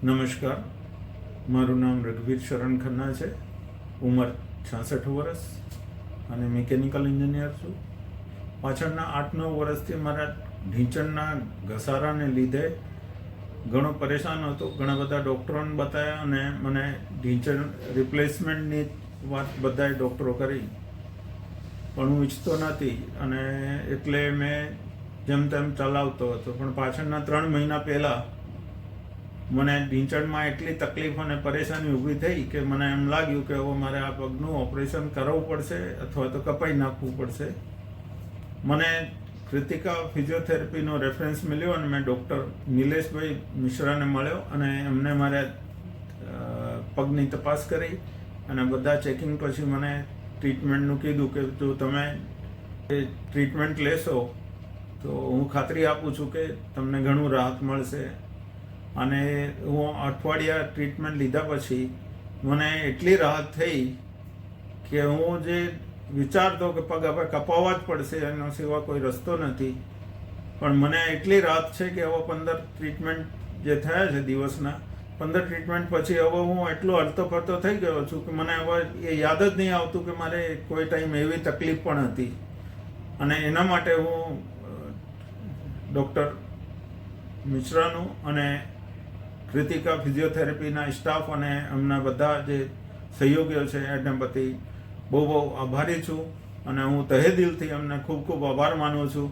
નમસ્કાર, મારું નામ રઘુવીર શરણ ખન્ના છે. ઉંમર 66 વર્ષ અને મિકેનિકલ એન્જિનિયર છું. પાછળના 8-9 વર્ષથી મારા ઢીંચણના ઘસારાને લીધે ઘણો પરેશાન હતો. ઘણા બધા ડૉક્ટરોને બતાવ્યા અને મને ઢીંચણ રિપ્લેસમેન્ટની વાત બધાય ડૉક્ટરો કરી, પણ હું ઈચ્છતો નથી અને એટલે મેં જેમ તેમ ચલાવતો હતો. પણ પાછળના 3 મહિના પહેલાં મને ઢીંચણમાં એટલી તકલીફ અને પરેશાની ઊભી થઈ કે મને એમ લાગ્યું કે હવે મારે આ પગનું ઓપરેશન કરાવવું પડશે અથવા તો કપાઈ નાખવું પડશે. મને કૃતિકા ફિઝિયોથેરાપીનો રેફરન્સ મળ્યો અને મેં ડૉક્ટર નિલેશભાઈ મિશ્રાને મળ્યો અને એમને મારે પગની તપાસ કરી અને બધા ચેકિંગ પછી મને ટ્રીટમેન્ટનું કીધું કે જો તમે એ ટ્રીટમેન્ટ લેશો તો હું ખાતરી આપું છું કે તમને ઘણું રાહત મળશે. અને હું અઠવાડિયા ટ્રીટમેન્ટ લીધા પછી મને એટલી રાહત થઈ કે હું જે વિચારતો કે પગ હવે કપાવવા જ પડશે, એનો સિવાય કોઈ રસ્તો નથી, પણ મને એટલી રાહત છે કે હવે 15 ટ્રીટમેન્ટ જે થયા છે દિવસના 15 ટ્રીટમેન્ટ પછી હવે હું એટલો હલતો ફરતો થઈ ગયો છું કે મને હવે એ યાદ જ નહીં આવતું કે મારે કોઈ ટાઈમ એવી તકલીફ પણ હતી. અને એના માટે હું ડૉક્ટર મિશ્રાનું અને કૃતિકા ફિઝિયોથેરાપીના સ્ટાફ અને એમના બધા જે સહયોગીઓ છે એને બધી બહુ આભારી છું અને હું તહે દિલથી એમને ખૂબ ખૂબ આભાર માનું છું.